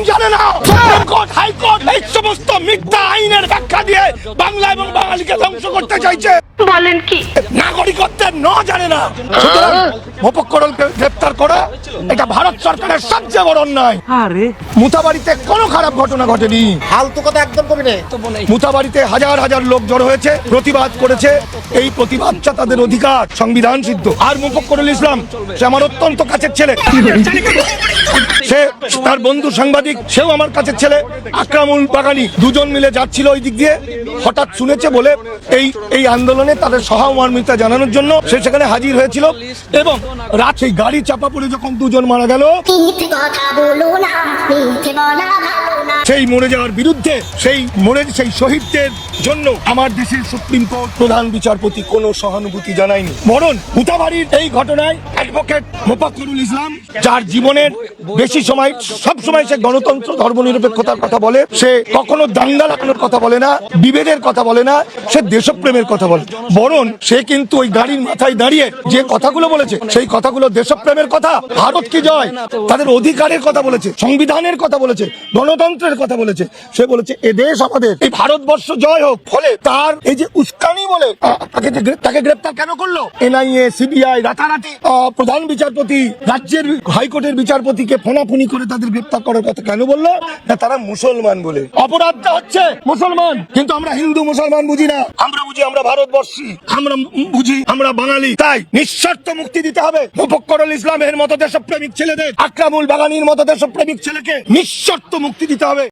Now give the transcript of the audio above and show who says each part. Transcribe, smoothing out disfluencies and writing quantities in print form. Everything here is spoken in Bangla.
Speaker 1: জানে না। সুপ্রিম কোর্ট, হাইকোর্ট এই সমস্ত মিথ্যা আইনের ব্যাখ্যা দিয়ে বাংলা এবং বাঙালিকে ধ্বংস করতে চাইছে।
Speaker 2: বলেন কি?
Speaker 1: নাগরিকত্বের ন জানে না। সুতরাং মোফক্করুলকে গ্রেফতার করা এটা ভারত সরকারের সবচেয়ে বড় অন্যায়। মুথাবাড়িতে কোনো খারাপ ঘটনা ঘটেনি।
Speaker 3: ফালতু কথা একদম কবি নেই।
Speaker 1: মুথাবাড়িতে হাজার হাজার লোক জড়ো হয়েছে, প্রতিবাদ করেছে। এই প্রতিবাদটা তাদের অধিকার, সংবিধান সিদ্ধ। আর মোফক্করুল ইসলাম সে আমার অত্যন্ত কাছের ছেলে। সে তার বন্ধু সাংবাদিক, সেও আমার কাছের ছেলে। আকরামুল বাগানি দুজন মিলে যাচ্ছিল ওই দিক দিয়ে, হঠাৎ শুনেছে বলে এই আন্দোলনে তাদের সহমর্মিতা জানানোর জন্য সে সেখানে হাজির হয়েছিল। এবং রাত সেই গাড়ি চাপা পড়ে যখন দুজন মারা গেল, সেই মরে যাওয়ার বিরুদ্ধে, সেই শহীদদের জন্য আমার দেশের সুপ্রিম কোর্ট প্রধান বিচারপতি কোনো সহানুভূতি জানায়নি। বরং মুথাবাড়ির এই ঘটনায় অ্যাডভোকেট মোফাক্করুল ইসলাম, যার জীবনের বেশি সময় সবসময় সে গণতন্ত্র ধর্মনিরপেক্ষতার কথা বলে, সে কখনো দাঙ্গা লাগানোর কথা বলে না, বিভেদের কথা বলে না, সে দেশপ্রেমের কথা বলে। বরং সে কিন্তু ওই গাড়ির মাথায় দাঁড়িয়ে যে কথাগুলো বলেছে, সেই কথাগুলো দেশপ্রেমের কথা, ভারত কি জয়, তাদের অধিকারের কথা বলেছে, সংবিধানের কথা বলেছে, গণতন্ত্রের কথা বলেছে। সে বলেছে এ দেশ আমাদের, এই ভারতবর্ষ জয় হোক। ফলে তার এই যে উস্কানি বলে তাকে গ্রেপ্তার কেন করলো এনআইএ, সিবিআই, রাতারাতি প্রধান বিচারপতি, রাজ্যের হাইকোর্টের বিচারপতিকে ফোনাফুনি করে তাদের গ্রেপ্তার করার কথা কেন বললো? না, তারা মুসলমান বলে। অপরাধটা হচ্ছে মুসলমান, কিন্তু আমরা হিন্দু মুসলমান বুঝি না। আমরা বুঝি আমরা ভারতবর্ষী, আমরা বুঝি আমরা বাঙালি। তাই নিঃশর্ত মুক্তি দিতে হবে মোফক্করুল ইসলামের মতো দেশপ্রেমিক ছেলেদের, আকরামুল বাগানির মতো দেশপ্রেমিক ছেলেকে নিঃশর্ত মুক্তি দিতে হবে।